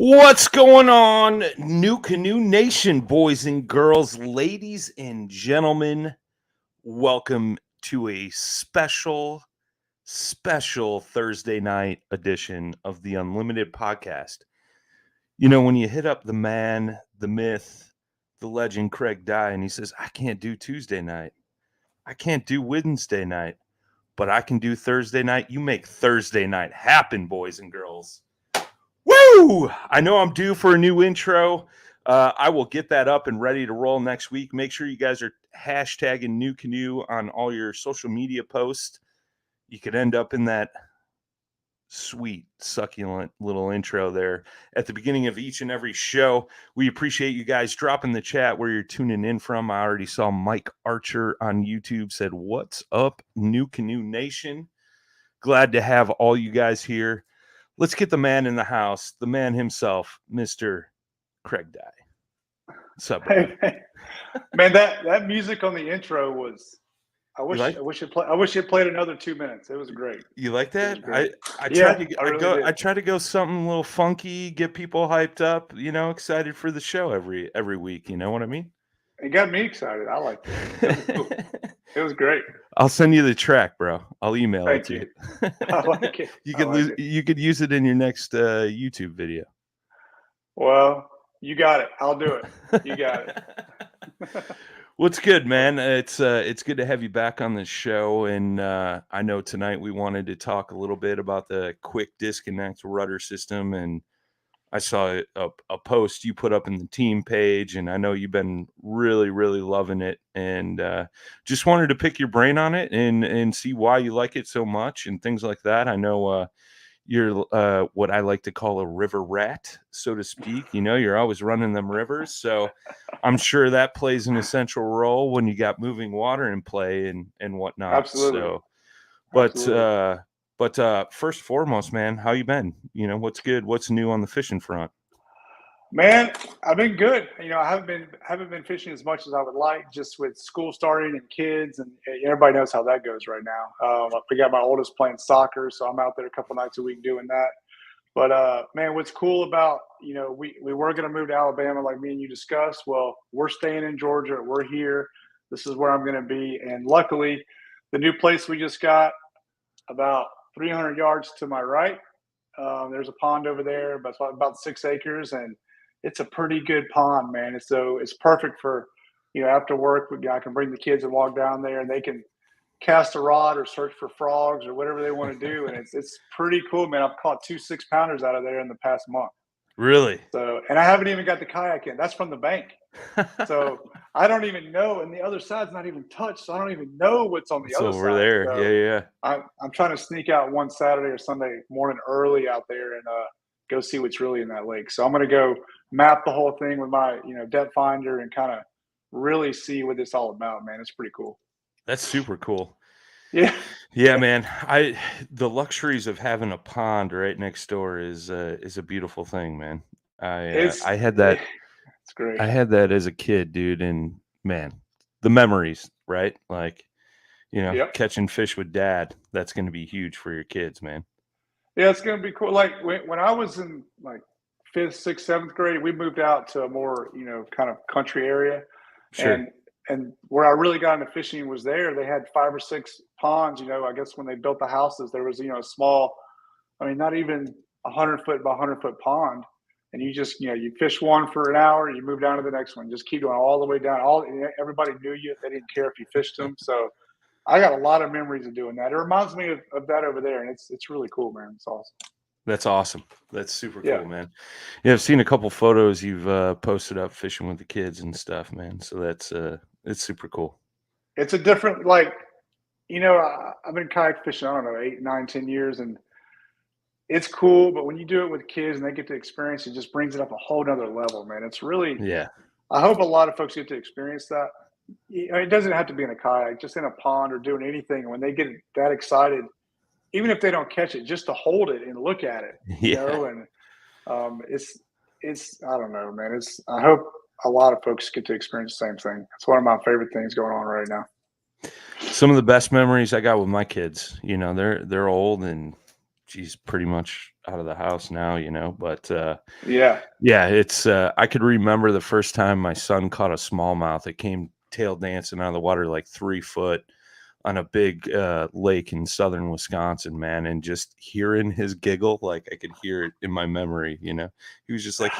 What's going on, NuCanoe Nation, boys and girls, ladies and gentlemen? Welcome to a special Thursday night edition of the Unlimited Podcast. You know, when you hit up the man, the myth, the legend Craig Dye, and he says, I can't do Tuesday night. I can't do Wednesday night, but I can do Thursday night. You make Thursday night happen, boys and girls. Woo! I know I'm due for a new intro. I will get that up and ready to roll next week. Make sure you guys are hashtagging NuCanoe on all your social media posts. You could end up in that sweet, succulent little intro there at the beginning of each and every show. We appreciate you guys dropping the chat where you're tuning in from. I already saw Mike Archer on YouTube said, "What's up, NuCanoe Nation?" Glad to have all you guys here. Let's get the man in the house, the man himself, Mr. Craig Dye. What's up, bro? Hey, man, that music on the intro was. I wish it played another 2 minutes. It was great. You like that? I try to go something a little funky, get people hyped up, excited for the show every week. You know what I mean? It got me excited. I liked it. It was great. I'll send you the track, bro. I'll email it to you. I like it. You could use it in your next YouTube video. Well, you got it. I'll do it. You got it. What's good, man? It's good to have you back on the show, and I know tonight we wanted to talk a little bit about the QuickConnect Rudder system, and I saw a post you put up in the team page, and I know you've been really, really loving it, and just wanted to pick your brain on it and see why you like it so much and things like that. I know you're what I like to call a river rat, so to speak. You're always running them rivers, so I'm sure that plays an essential role when you got moving water in play and whatnot. Absolutely. So, Absolutely. But first and foremost, man, how you been? What's good? What's new on the fishing front? Man, I've been good. I haven't been fishing as much as I would like, just with school starting and kids, and everybody knows how that goes right now. I got my oldest playing soccer, so I'm out there a couple nights a week doing that. But man, what's cool about we were going to move to Alabama like me and you discussed. Well, we're staying in Georgia. We're here. This is where I'm going to be, and luckily, the new place we just got about 300 yards to my right. There's a pond over there, but it's about 6 acres, and it's a pretty good pond, man. It's perfect for, after work, I can bring the kids and walk down there, and they can cast a rod or search for frogs or whatever they want to do, and it's pretty cool, man. I've caught 2 6-pounders out of there in the past month. Really? So, and I haven't even got the kayak in. That's from the bank. So I don't even know, and the other side's not even touched, so I don't even know what's on the other side. Over there, so yeah. I'm trying to sneak out one Saturday or Sunday morning early out there and go see what's really in that lake. So I'm going to go map the whole thing with my depth finder and kind of really see what it's all about, man. It's pretty cool. That's super cool. Yeah, man. The luxuries of having a pond right next door is a beautiful thing, man. I had that. It's great. I had that as a kid, dude, and man, the memories, right? Like, catching fish with dad. That's going to be huge for your kids, man. Yeah, it's going to be cool. Like when I was in like 5th, 6th, 7th grade, we moved out to a more kind of country area, Sure. And where I really got into fishing was there. They had 5 or 6 ponds. I guess when they built the houses, there was a small, not even 100-foot by 100-foot pond, and you just you fish one for an hour, you move down to the next one, just keep going all the way down. Everybody knew you; they didn't care if you fished them. So I got a lot of memories of doing that. It reminds me of that over there, and it's really cool, man. It's awesome. That's awesome. That's super cool, man. Yeah, I've seen a couple photos you've posted up fishing with the kids and stuff, man. So that's it's super cool. It's a different, I've been kayak fishing, I don't know, 8, 9, 10 years, and it's cool. But when you do it with kids and they get to experience, it just brings it up a whole nother level, man. It's really, I hope a lot of folks get to experience that. It doesn't have to be in a kayak, just in a pond or doing anything. When they get that excited, even if they don't catch it, just to hold it and look at it, and it's I don't know, man. I hope a lot of folks get to experience the same thing. It's one of my favorite things going on right now. Some of the best memories I got with my kids, they're old and she's pretty much out of the house now, but Yeah. yeah, it's I could remember the first time my son caught a smallmouth. It came tail dancing out of the water like 3 foot on a big lake in southern Wisconsin, man, and just hearing his giggle, like I could hear it in my memory. He was just like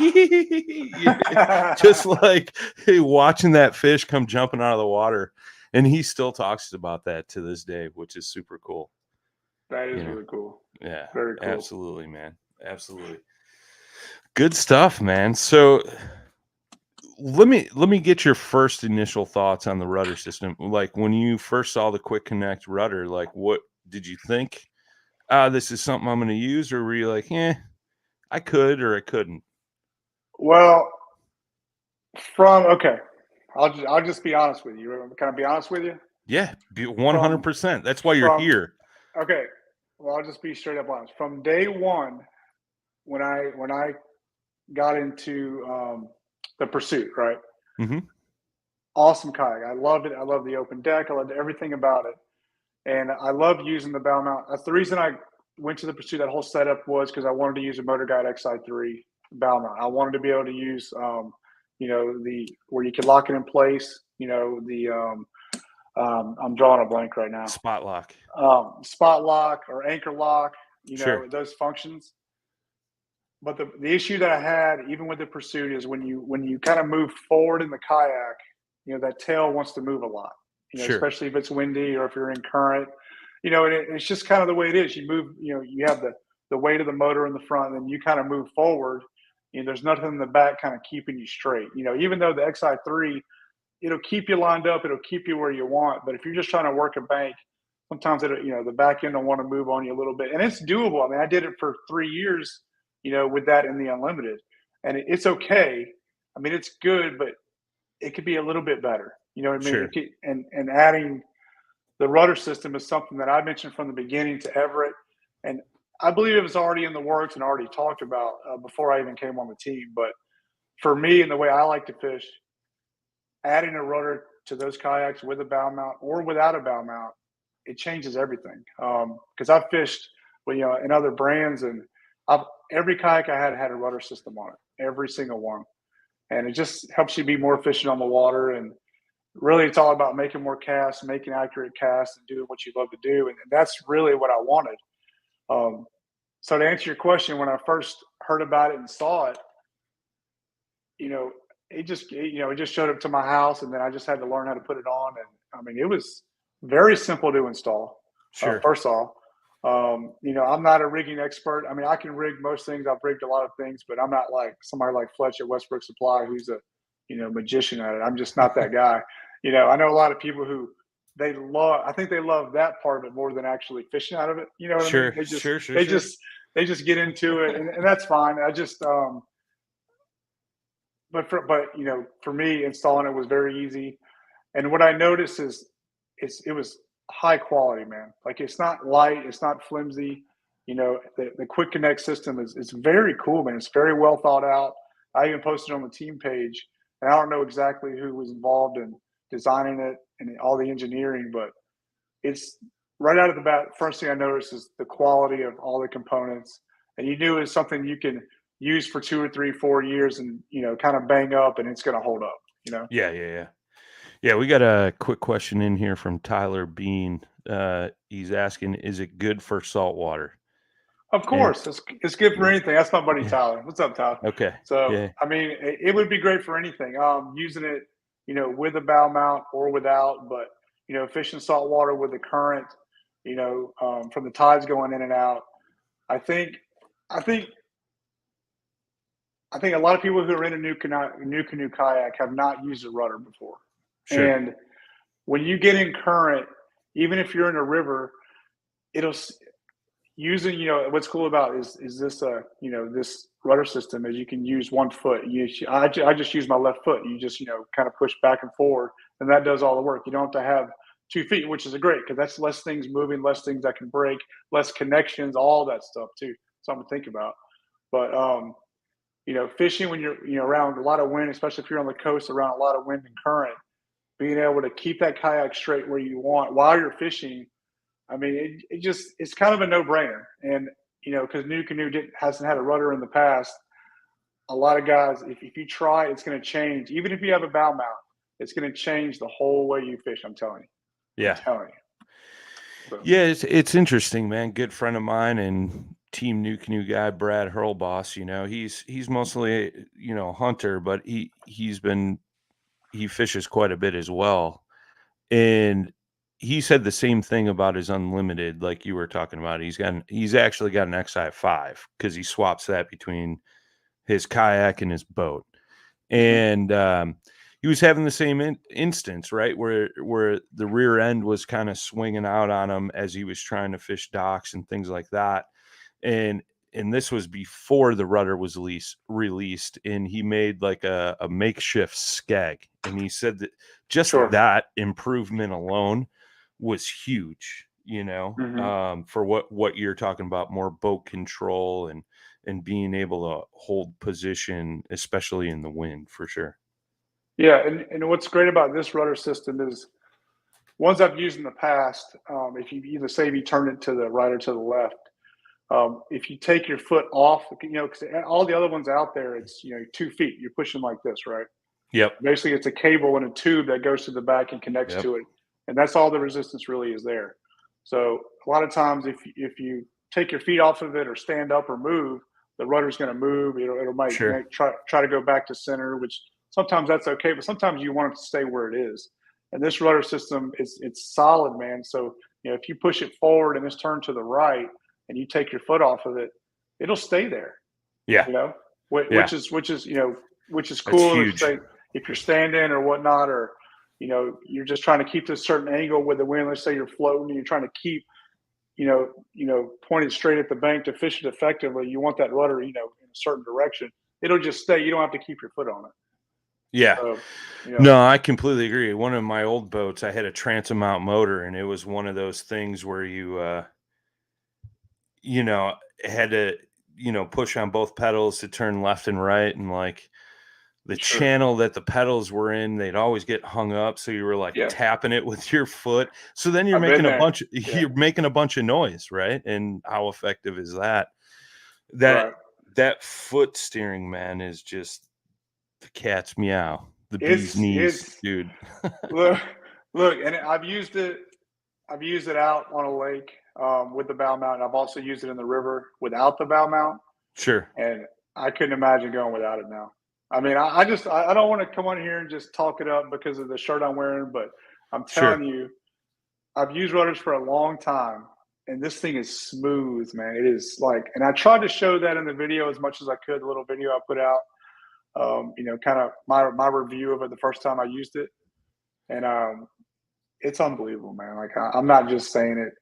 just like watching that fish come jumping out of the water, and he still talks about that to this day, which is super cool. That is You know, really cool. yeah, Very cool. absolutely, man, absolutely. Good stuff, man. So let me get your first initial thoughts on the rudder system. Like when you first saw the QuickConnect Rudder, like what did you think? This is something I'm going to use, or were you like, I could or I couldn't? Well, okay, I'll just be honest with you. Can I be honest with you? Yeah, From 100%. That's why you're from here. Okay, well, I'll just be straight up honest. From day one, when I got into the pursuit, right? Hmm. Awesome kayak. I loved it. I love the open deck. I loved everything about it, and I love using the bow mount. That's the reason I went to the pursuit. That whole setup was because I wanted to use a Motor Guide XI3 bow mount. I wanted to be able to use, the where you could lock it in place. I'm drawing a blank right now. Spot lock. Spot lock or anchor lock. Sure. Those functions. But the issue that I had, even with the pursuit, is when you kind of move forward in the kayak, that tail wants to move a lot. Sure. Especially if it's windy or if you're in current. And it's just kind of the way it is. You move, you have the weight of the motor in the front, and then you kind of move forward. There's nothing in the back kind of keeping you straight. Even though the XI3, it'll keep you lined up, it'll keep you where you want. But if you're just trying to work a bank, sometimes the back end will want to move on you a little bit, and it's doable. I mean, I did it for 3 years, with that in the unlimited, and it's okay. I mean, it's good, but it could be a little bit better. You know what I mean? Sure. And adding the rudder system is something that I mentioned from the beginning to Everett, and I believe it was already in the works and already talked about before I even came on the team. But for me and the way I like to fish, adding a rudder to those kayaks with a bow mount or without a bow mount, it changes everything. Because I've fished, in other brands, and every kayak I had a rudder system on it, every single one, and it just helps you be more efficient on the water. And really, it's all about making more casts, making accurate casts, and doing what you love to do. And that's really what I wanted. So to answer your question, when I first heard about it and saw it, you know, it just showed up to my house, and then I just had to learn how to put it on. And I mean, it was very simple to install. Sure. First off, I'm not a rigging expert. I mean, I can rig most things. I've rigged a lot of things, but I'm not like somebody like Fletch at Westbrook Supply, who's a magician at it. I'm just not that guy. I know a lot of people who I think they love that part of it more than actually fishing out of it. You know what I mean? Sure. They just Sure. Sure. they Sure. just they just get into it, and that's fine. I just for me, installing it was very easy. And what I noticed is it was high quality, man. Like, it's not light, it's not flimsy. The Quick Connect system is very cool, man. It's very well thought out. I even posted on the team page, and I don't know exactly who was involved in designing it and all the engineering, but it's right out of the bat. First thing I noticed is the quality of all the components, and you knew it was something you can use for 2 or 3, 4 years, and kind of bang up, and it's going to hold up. Yeah. Yeah. Yeah. Yeah, we got a quick question in here from Tyler Bean. He's asking, is it good for saltwater? Of And course, it's good for anything. That's my buddy yeah, Tyler. What's up, Tyler? okay. So, Yeah. I mean, it would be great for anything. Using it, with a bow mount or without, but fishing saltwater with the current, from the tides going in and out. I think, I think, I think a lot of people who are in a new canoe kayak have not used a rudder before, Sure. and when you get in current, even if you're in a river, it'll using what's cool about is this this rudder system is you can use one foot. I just use my left foot. You just kind of push back and forward, and that does all the work. You don't have to have 2 feet, which is a great, because that's less things moving, less things that can break, less connections, all that stuff too. Something to think about. But fishing when you're around a lot of wind, especially if you're on the coast around a lot of wind and current, being able to keep that kayak straight where you want while you're fishing. I mean, it's kind of a no brainer. And because NuCanoe hasn't had a rudder in the past. A lot of guys, if you try, it's going to change. Even if you have a bow mount, it's going to change the whole way you fish. I'm telling you. I'm Yeah. telling you. So, Yeah, it's interesting, man. Good friend of mine and team New Canoe guy, Brad Hurlboss, he's mostly, a hunter, but he fishes quite a bit as well. And he said the same thing about his unlimited, like you were talking about. He's actually got an XI5 because he swaps that between his kayak and his boat. mhm, And he was having the same instance, right, where the rear end was kind of swinging out on him as he was trying to fish docks and things like that. And this was before the rudder was released, and he made like a makeshift skeg. And he said that just sure. that improvement alone was huge, Hmm. for what you're talking about, more boat control and being able to hold position, especially in the wind, for sure. Yeah, and what's great about this rudder system is ones I've used in the past. If you either say if you turn it to the right or to the left, if you take your foot off, because all the other ones out there, it's 2 feet. You're pushing like this, right? Yep. Basically, it's a cable and a tube that goes to the back and connects Yep. to it, and that's all the resistance really is there. So a lot of times, if you take your feet off of it or stand up or move, the rudder's going to move. It'll might Sure. try to go back to center, which sometimes that's okay, but sometimes you want it to stay where it is. And this rudder system it's solid, man. So if you push it forward and it's turned to the right, and you take your foot off of it, it'll stay there. Yeah. You know, Yeah. which is That's cool. huge. If you're standing or whatnot, or you're just trying to keep this certain angle with the wind. Let's say you're floating and you're trying to keep pointed straight at the bank to fish it effectively. You want that rudder in a certain direction. It'll just stay. You don't have to keep your foot on it. Yeah. So, you know, No, I completely agree. One of my old boats, I had a transom mount motor, and it was one of those things where you know, had to, push on both pedals to turn left and right. And like the sure, channel that the pedals were in, they'd always get hung up. So you were like yeah, tapping it with your foot. So then I've been there. Yeah, you're making a bunch of noise, right? And how effective is that? That right. that foot steering, man, is just the cat's meow, the bee's knees, It's dude. look, look, and I've used it. I've used it out on a lake with the bow mount. I've also used it in the river without the bow mount, Sure. and I couldn't imagine going without it now. I mean, I don't want to come on here and just talk it up because of the shirt I'm wearing, but I'm Sure. telling you, I've used rudders for a long time, and this thing is smooth, man. It is like, and I tried to show that in the video as much as I could. The little video I put out, kind of my review of it the first time I used it, and it's unbelievable, man. Like I'm not just saying it.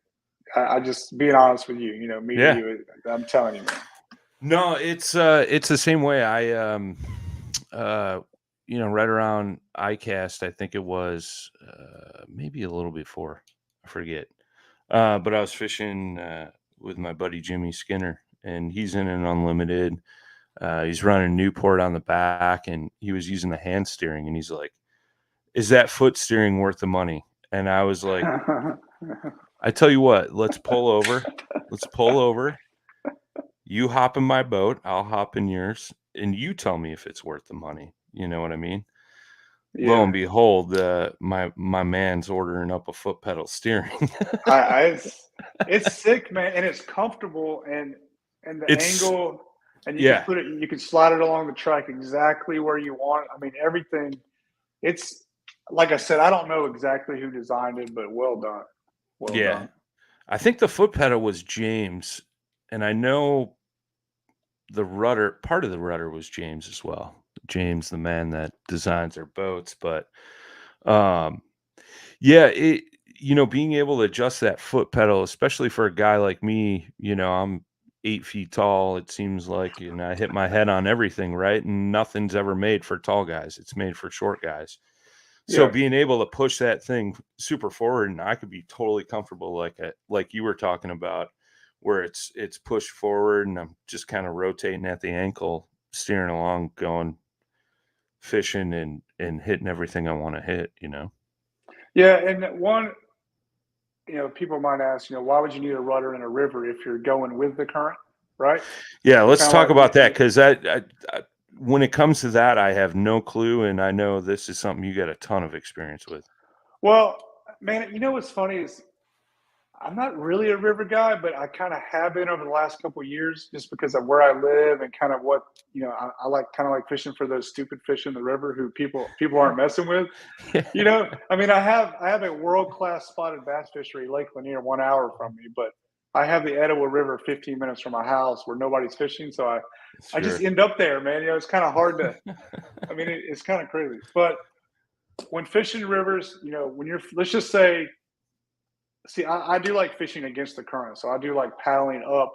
I just being honest with you. Me to Yeah. you. I'm telling you, man. No, it's the same way. I uh right around ICAST, I think it was maybe a little before. I forget. But I was fishing with my buddy Jimmy Skinner, and he's in an unlimited. He's running Newport on the back, and he was using the hand steering, and he's like, "Is that foot steering worth the money?" And I was like, "I tell you what, let's pull over. Let's pull over. You hop in my boat, I'll hop in yours, and you tell me if it's worth the money." You know what I mean? Lo Yeah, and behold, my man's ordering up a foot pedal steering. I it's sick, man, and it's comfortable, and the It's angle, and yeah, you can slide it along the track exactly where you want it. I mean, everything. It's like I said, I don't know exactly who designed it, but well done, well yeah. done. I think the foot pedal was James, and I know part of the rudder was James as well. James, the man that designs our boats, but, um, yeah, being able to adjust that foot pedal, especially for a guy like me, I'm 8 feet tall, it seems like, and I hit my head on everything, right? And nothing's ever made for tall guys. It's made for short guys. So Yeah, being able to push that thing super forward, and I could be totally comfortable like you were talking about, where it's pushed forward and I'm just kind of rotating at the ankle, steering along, going fishing and hitting everything I want to hit. yeah, and people might ask, why would you need a rudder in a river if you're going with the current? right? Yeah, let's Kind of talk like about that because I when it comes to that, I have no clue, and I know this is something you got a ton of experience with. well, man, you know what's funny is I'm not really a river guy, but I kind of have been over the last couple of years just because of where I live and kind of what I like kind of like fishing for those stupid fish in the river who people aren't messing with. I mean, I have a world class spotted bass fishery, Lake Lanier, 1 hour from me, but I have the Etowah River 15 minutes from my house where nobody's fishing, so I just Sure. end up there, man. It's kind of hard to. I mean, it's kind of crazy, but when fishing rivers, when you're let's just say, see, I do like fishing against the current, so I do like paddling up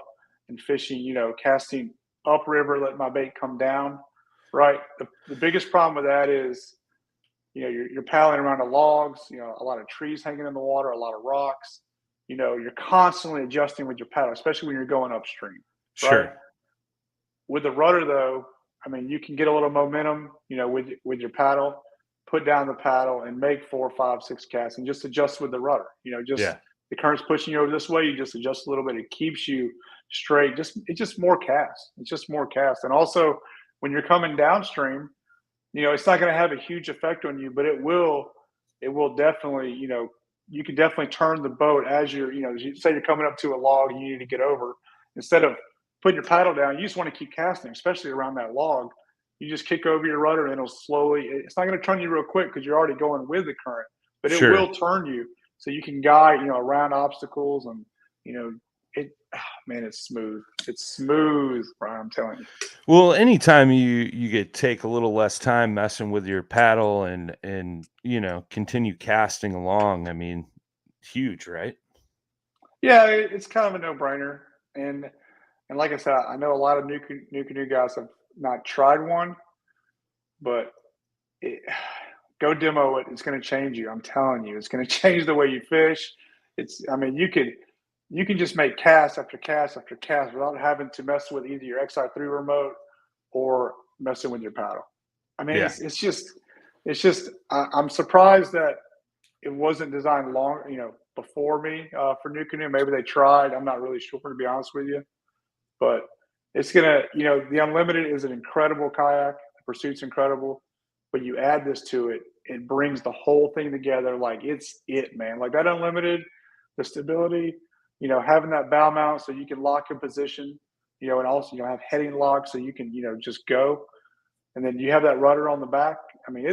and fishing, casting upriver, let my bait come down. Right. The biggest problem with that is you're paddling around the logs, a lot of trees hanging in the water, a lot of rocks. You're constantly adjusting with your paddle, especially when you're going upstream, right? Sure. With the rudder, though, I mean, you can get a little momentum, with your paddle, put down the paddle and make 4, 5, 6 casts and just adjust with the rudder. Just Yeah. the current's pushing you over this way, you just adjust a little bit. It keeps you straight. It's just more cast. It's just more cast. And also, when you're coming downstream, it's not going to have a huge effect on you, but it will definitely, you can definitely turn the boat as say you're coming up to a log and you need to get over. Instead of putting your paddle down, you just want to keep casting, especially around that log. You just kick over your rudder and it'll it's not going to turn you real quick because you're already going with the current, but it Sure. will turn you so you can guide, around obstacles and, you know, man, it's smooth. It's smooth, Brian, I'm telling you. Well, anytime you get take a little less time messing with your paddle and continue casting along, I mean, huge, right? Yeah, it's kind of a no-brainer. And like I said, I know a lot of new canoe guys have not tried one, but it, go demo it. It's going to change you. I'm telling you, it's going to change the way you fish. I mean, you can just make cast after cast after cast without having to mess with either your XI3 remote or messing with your paddle. I mean, Yeah. it's just I'm surprised that it wasn't designed before me for NuCanoe. Maybe they tried. I'm not really sure, to be honest with you. But it's gonna, the Unlimited is an incredible kayak. The Pursuit's incredible, but you add this to it, it brings the whole thing together. Like it's man. Like that Unlimited, the stability, having that bow mount so you can lock in position, and also have heading lock so you can just go, and then you have that rudder on the back. I mean,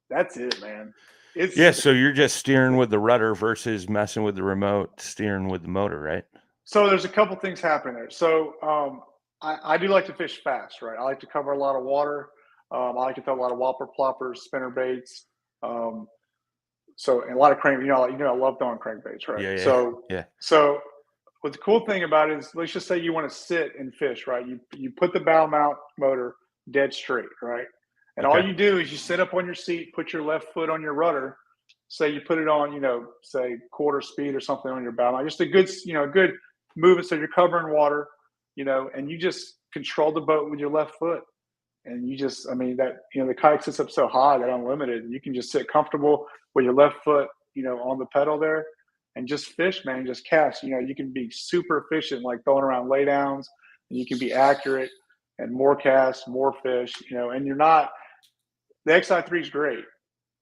that's it, man. Yeah, It's so you're just steering with the rudder versus messing with the remote, steering with the motor, right? So there's a couple things happening there. So I do like to fish fast, right? I like to cover a lot of water. I like to throw a lot of whopper ploppers, spinner baits. Um, and a lot of crank. I love throwing crankbaits, right? Yeah, yeah. So Yeah. so what the cool thing about it is, let's just say you want to sit and fish, right? You put the bow mount motor dead straight, right? And all Okay. you do is you sit up on your seat, put your left foot on your rudder. Say you put it on, say quarter speed or something on your bow mount. Just a good movement. So you're covering water, and you just control the boat with your left foot. And I mean, the kayak sits up so high that Unlimited, you can just sit comfortable with your left foot, on the pedal there and just fish, man, just cast. You can be super efficient, like throwing around laydowns, and you can be accurate and more casts, more fish, and the XI3 is great,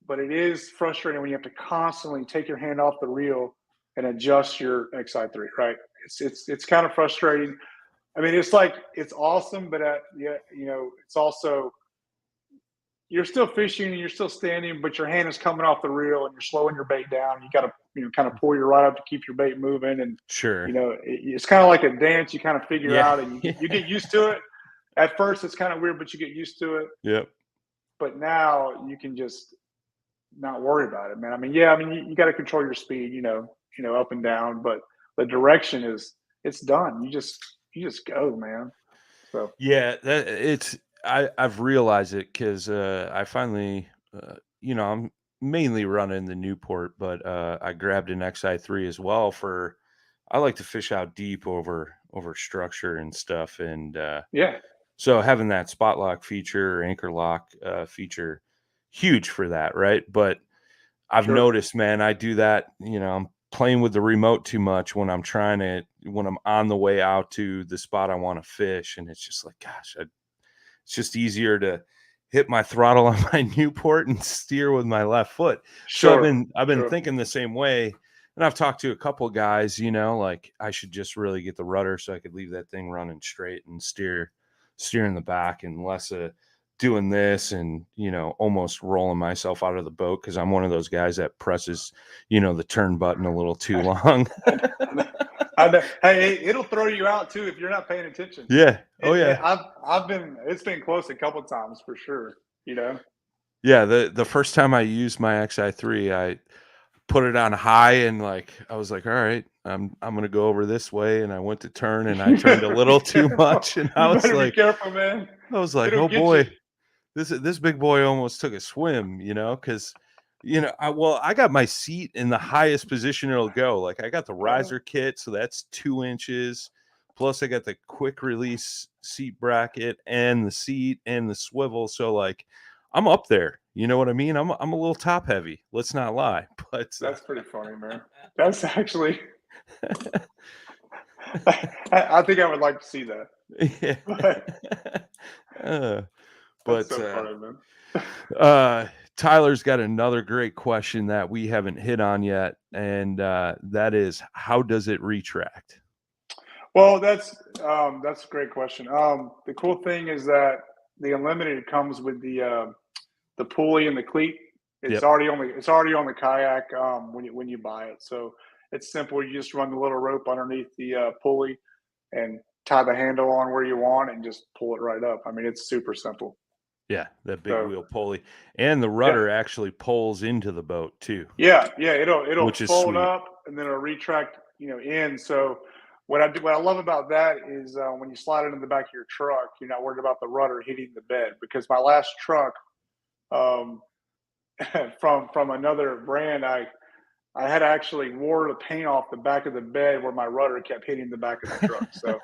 but it is frustrating when you have to constantly take your hand off the reel and adjust your XI3, right? It's kind of frustrating. I mean, it's awesome, but yeah, it's also, you're still fishing and you're still standing, but your hand is coming off the reel and you're slowing your bait down. You got to, kind of pull your rod up to keep your bait moving. And, Sure. it's kind of like a dance you kind of figure Yeah. out and you get used to it. At first, it's kind of weird, but you get used to it. Yep. But now you can just not worry about it, man. I mean, yeah, I mean, you got to control your speed, up and down, but the direction it's done. You just go, man. So Yeah, I've realized it because I finally, I'm mainly running the Newport, but I grabbed an XI3 as well for. I like to fish out deep over structure and stuff, and yeah, so having that spot lock feature or anchor lock feature, huge for that, right? But I've sure. noticed, man, I do that. I'm playing with the remote too much when I'm on the way out to the spot I want to fish. And it's just like, gosh, it's just easier to hit my throttle on my Newport and steer with my left foot. So I've been thinking the same way. And I've talked to a couple of guys, like I should just really get the rudder so I could leave that thing running straight and steer in the back, and less doing this and, almost rolling myself out of the boat, because I'm one of those guys that presses, the turn button a little too long. I know. Hey, it'll throw you out too if you're not paying attention. Yeah. Oh, yeah. It's been close a couple of times for sure. Yeah. The first time I used my XI3, I put it on high, and like I was like, all right, I'm gonna go over this way, and I went to turn, and I turned a little too much, and I was like, be careful, man. I was like, oh boy, this big boy almost took a swim, because I got my seat in the highest position it'll go. Like I got the riser kit, so that's 2 inches, plus I got the quick release seat bracket and the seat and the swivel, so like I'm up there. You know what I mean? I'm a little top heavy. Let's not lie. But that's pretty funny, man. That's actually. I think I would like to see that. Yeah. That's so funny, man. Tyler's got another great question that we haven't hit on yet, and that is, how does it retract? Well, that's a great question. The cool thing is that the Unlimited comes with the pulley and the cleat. It's already on the kayak when you buy it. So it's simple. You just run the little rope underneath the pulley and tie the handle on where you want and just pull it right up. I mean, it's super simple. Yeah, that big wheel pulley, and the rudder actually pulls into the boat too. Yeah, it'll fold up and then it'll retract, in. So what I love about that is when you slide it in the back of your truck, you're not worried about the rudder hitting the bed, because my last truck, from another brand, I had actually wore the paint off the back of the bed where my rudder kept hitting the back of the truck. So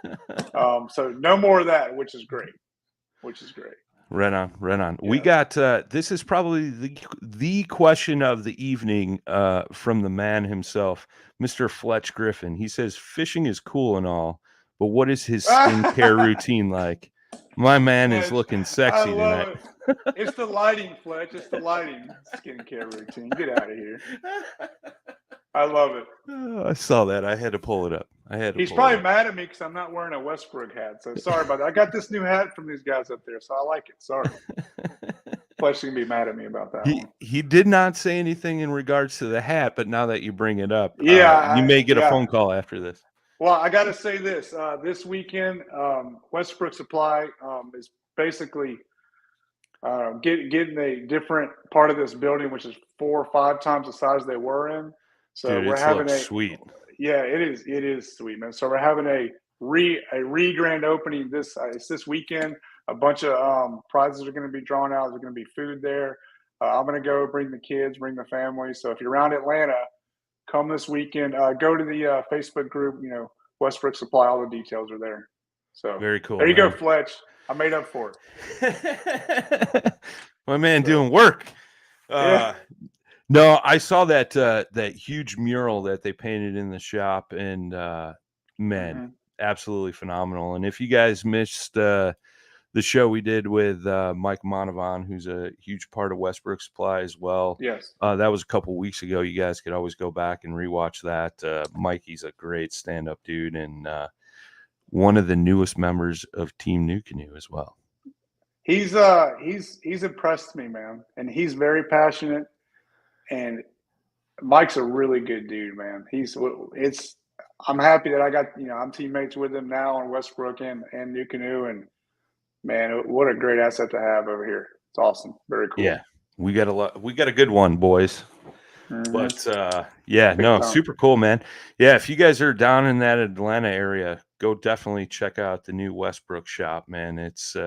so no more of that, which is great. Right on. Yeah. We got this is probably the question of the evening from the man himself, Mr. Fletch Griffin. He says fishing is cool and all, but what is his skincare routine like? My man is looking sexy tonight. It's the lighting, Fletch. It's the lighting skincare routine. Get out of here. I love it. I saw that. I had to pull it up. He's probably mad at me because I'm not wearing a Westbrook hat. So sorry about that. I got this new hat from these guys up there, so I like it. Sorry. Fletch can be mad at me about that. He did not say anything in regards to the hat, but now that you bring it up, you may get a phone call after this. Well, I got to say this. This weekend, Westbrook Supply is basically getting a different part of this building, which is 4 or 5 times the size they were in. So dude, we're having sweet. Yeah, it is sweet, man. So we're having a grand opening it's this weekend. A bunch of prizes are going to be drawn out. There's going to be food there. I'm going to go bring the kids, bring the family. So if you're around Atlanta, come this weekend. Go to the Facebook group, Westbrook Supply. All the details are there. So very cool. There you go, Fletch. I made up for it. My man doing work. No, I saw that huge mural that they painted in the shop, and absolutely phenomenal. And if you guys missed the show we did with Mike Monavon, who's a huge part of Westbrook Supply as well. Yes. That was a couple weeks ago. You guys could always go back and rewatch that. Mikey's a great stand-up dude, and one of the newest members of Team NuCanoe as well. He's impressed me, man, and he's very passionate. And Mike's a really good dude, man. I'm happy that I got, I'm teammates with him now in Westbrook and NuCanoe, and man, what a great asset to have over here. It's awesome. Very cool. Yeah. We got a good one, boys. Mm-hmm. But super cool, man. Yeah, if you guys are down in that Atlanta area, go definitely check out the new Westbrook shop, man. It's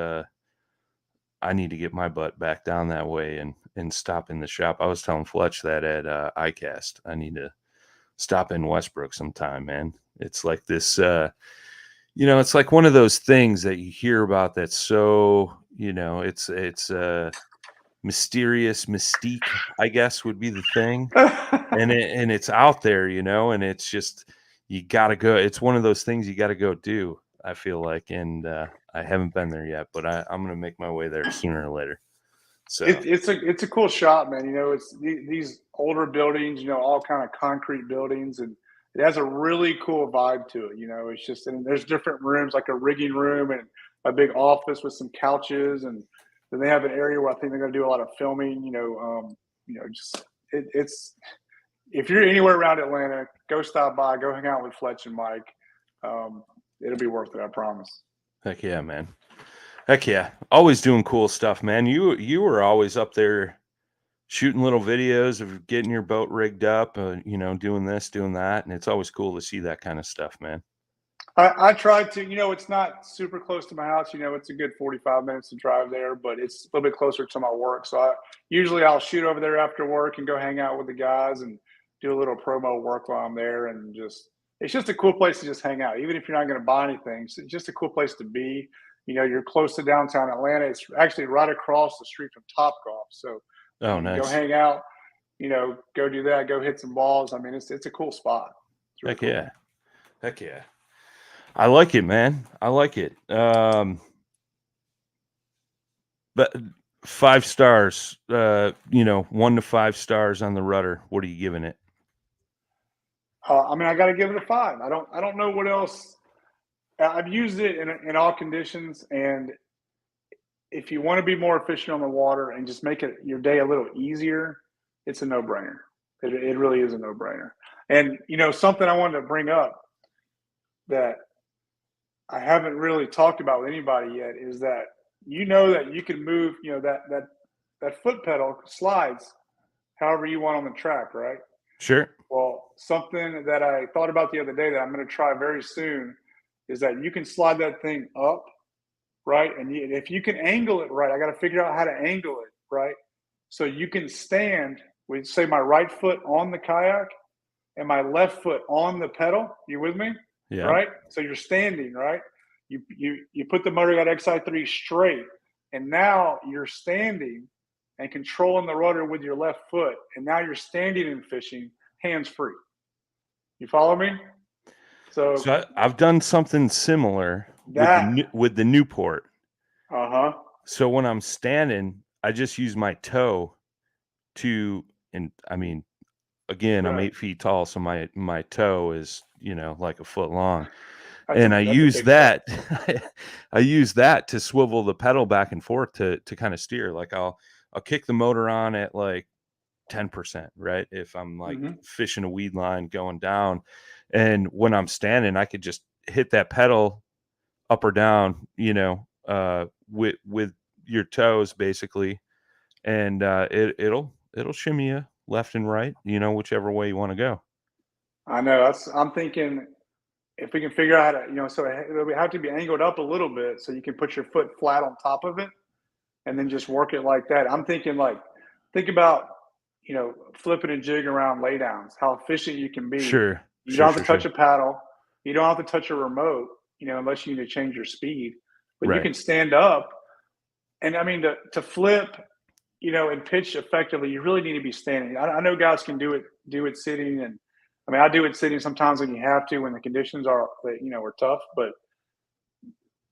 I need to get my butt back down that way and stop in the shop. I was telling Fletch that at ICAST. I need to stop in Westbrook sometime, man. It's like this, it's like one of those things that you hear about that's so, it's mysterious mystique, I guess would be the thing. And it's out there, and it's just you gotta go. It's one of those things you gotta go do, I feel like. And I haven't been there yet, but I'm gonna make my way there sooner or later. So It's a cool shop, man. It's these older buildings, all kind of concrete buildings, and it has a really cool vibe to it. It's just, and there's different rooms, like a rigging room and a big office with some couches, and then they have an area where I think they're going to do a lot of filming. Just it's if you're anywhere around Atlanta, go stop by, go hang out with Fletch and Mike. It'll be worth it, I promise. heck yeah, man. Heck yeah. Always doing cool stuff, man. You were always up there shooting little videos of getting your boat rigged up, doing this, doing that, and it's always cool to see that kind of stuff, man. I tried to, it's not super close to my house. It's a good 45 minutes to drive there, but it's a little bit closer to my work. So I'll shoot over there after work and go hang out with the guys and do a little promo work while I'm there. And it's just a cool place to just hang out. Even if you're not going to buy anything, it's just a cool place to be. You're close to downtown Atlanta. It's actually right across the street from Topgolf. So Nice. go hang out, go do that, go hit some balls. I mean, it's a cool spot. Really cool. Yeah. Heck yeah. I like it, man. I like it. But 5 stars, 1 to 5 stars on the rudder. What are you giving it? I got to give it a 5. I don't know what else. I've used it in all conditions, and if you want to be more efficient on the water and just make your day a little easier, it's a no-brainer. It really is a no-brainer. And something I wanted to bring up that I haven't really talked about with anybody yet is that that you can move that foot pedal slides however you want on the track, right? Sure. Well, something that I thought about the other day that I'm going to try very soon is that you can slide that thing up, right? And if you can angle it right, I got to figure out how to angle it, right? So you can stand with, say, my right foot on the kayak and my left foot on the pedal. You with me? Yeah. Right? So you're standing, right? You put the motor XI3 straight, and now you're standing and controlling the rudder with your left foot, and now you're standing and fishing hands free. You follow me? So I've done something similar with the Newport. So when I'm standing, I just use my toe again, I'm 8 feet tall, so my toe is, like a foot long. And I use that I use that to swivel the pedal back and forth to kind of steer. Like I'll kick the motor on at like 10%, right? If I'm like fishing a weed line going down, and when I'm standing, I could just hit that pedal up or down, with your toes basically, and it'll shimmy you left and right, whichever way you want to go. I know. I'm thinking if we can figure out how to, so it would have to be angled up a little bit so you can put your foot flat on top of it and then just work it like that. I'm thinking think about, flipping and jigging around laydowns, how efficient you can be. Sure. You don't have to touch a paddle. You don't have to touch a remote, unless you need to change your speed. But you can stand up. And I mean, to flip, and pitch effectively, you really need to be standing. I know guys can do it sitting, and I mean, I do it sitting sometimes when you have to, when the conditions are tough. But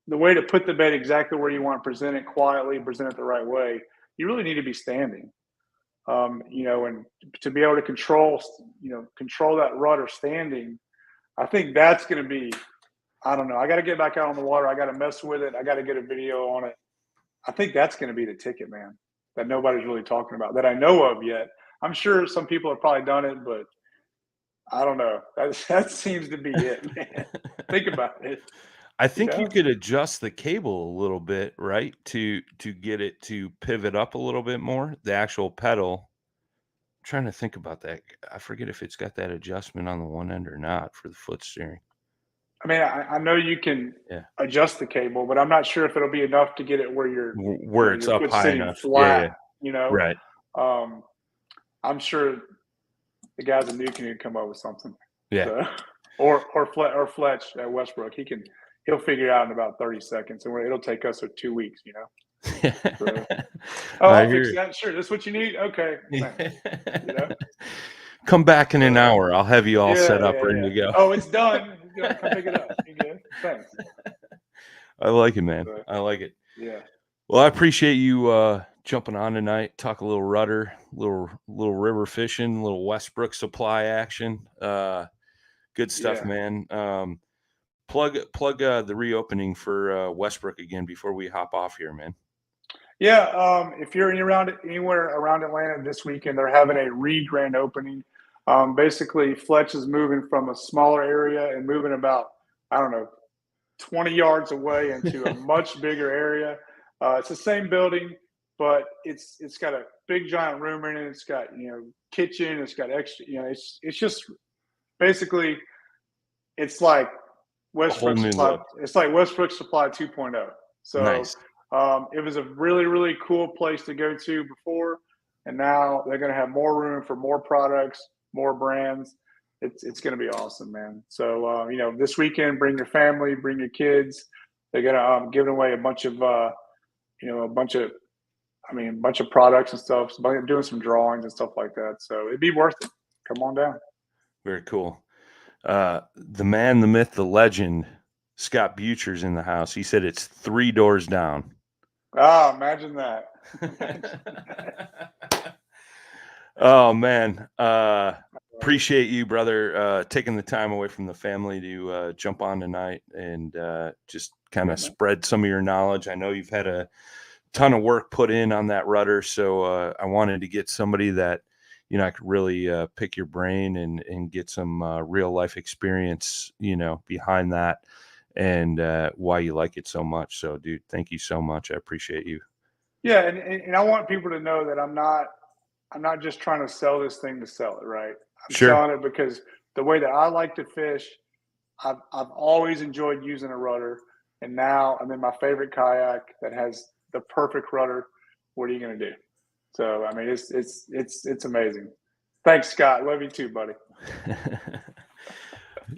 the way to put the bait exactly where you want to present it quietly, present it the right way, you really need to be standing. And to be able to control that rudder standing, I think that's going to be, I don't know. I got to get back out on the water. I got to mess with it. I got to get a video on it. I think that's going to be the ticket, man, that nobody's really talking about that I know of yet. I'm sure some people have probably done it, but I don't know. That seems to be it, man. Think about it. I think you could adjust the cable a little bit, right? To get it to pivot up a little bit more. The actual pedal. I'm trying to think about that. I forget if it's got that adjustment on the one end or not for the foot steering. I mean, I know you can adjust the cable, but I'm not sure if it'll be enough to get it where it's up high enough. Flat, Right. I'm sure the guys at NuCanoe come up with something. Yeah. So, or Fletch at Westbrook, he'll figure it out in about 30 seconds, and it'll take us 2 weeks. So, I I'll fix hear that. Sure, that's what you need. Okay, you. thanks. You know. Come back in an But hour. I'll have you all set up, ready yeah. to go. Oh, it's done. Come pick it up. You good? Thanks. I like it, man. So, I like it. yeah. Well, I appreciate you jumping on tonight. Talk a little rudder, little river fishing, little Westbrook supply action. Good stuff, Yeah. man. Plug the reopening for Westbrook again before we hop off here, man. Yeah, if you're anywhere around Atlanta this weekend, they're having a re-grand opening. Basically, Fletch is moving from a smaller area and moving about, I don't know, 20 yards away into a much bigger area. It's the same building, but it's got a big giant room in it. It's got kitchen. It's got extra. It's just basically it's like A whole Westbrook new Supply. look. It's like Westbrook Supply 2.0. So Nice. it was a really, really cool place to go to before, and now they're going to have more room for more products, more brands. It's going to be awesome, man. So this weekend, bring your family, bring your kids. They're going to give away a bunch of a bunch of products and stuff. So doing some drawings and stuff like that. So it'd be worth it. Come on down. Very cool. The man, the myth, the legend, Scott Butcher's in the house. He said it's 3 doors down. Ah, imagine that. Oh man. Appreciate you, brother, taking the time away from the family to jump on tonight and just kind of spread some of your knowledge. I know you've had a ton of work put in on that rudder, so I wanted to get somebody that I could really pick your brain and get some real life experience behind that and why you like it so much. So dude, thank you so much. I appreciate you. Yeah, and I want people to know that I'm not just trying to sell this thing to sell it, right? I'm Sure. selling it because the way that I like to fish, I've always enjoyed using a rudder, and now I'm in my favorite kayak that has the perfect rudder. What are you going to do? So I mean, it's amazing. Thanks, Scott. Love you too, buddy.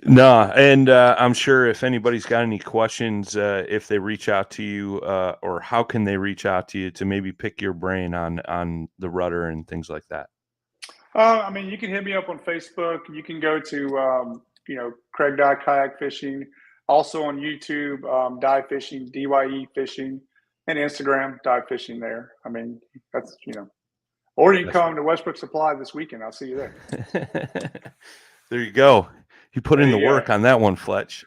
No, and I'm sure if anybody's got any questions, if they reach out to you, or how can they reach out to you to maybe pick your brain on the rudder and things like that? I mean, you can hit me up on Facebook. You can go to Craig Dye Kayak Fishing. Also on YouTube, Dye Fishing, DYE Fishing, and Instagram, Dye Fishing. There. I mean, that's Or you can come to Westbrook Supply this weekend. I'll see you there. There you go. You put There in the you work go. on that one, Fletch.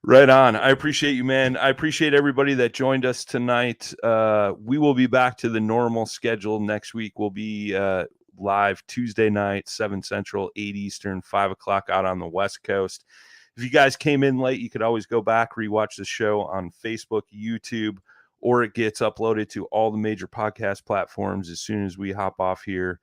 Right on. I appreciate you, man. I appreciate everybody that joined us tonight. We will be back to the normal schedule next week. We'll be live Tuesday night, 7 Central, 8 Eastern, 5 o'clock out on the West Coast. If you guys came in late, you could always go back, rewatch the show on Facebook, YouTube, or it gets uploaded to all the major podcast platforms as soon as we hop off here.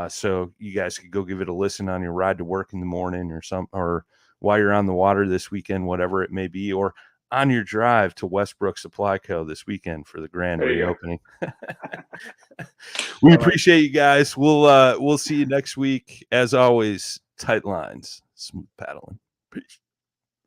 So you guys could go give it a listen on your ride to work in the morning or while you're on the water this weekend, whatever it may be, or on your drive to Westbrook Supply Co. this weekend for the grand reopening. We appreciate you guys. We'll see you next week. As always, tight lines, smooth paddling. Peace.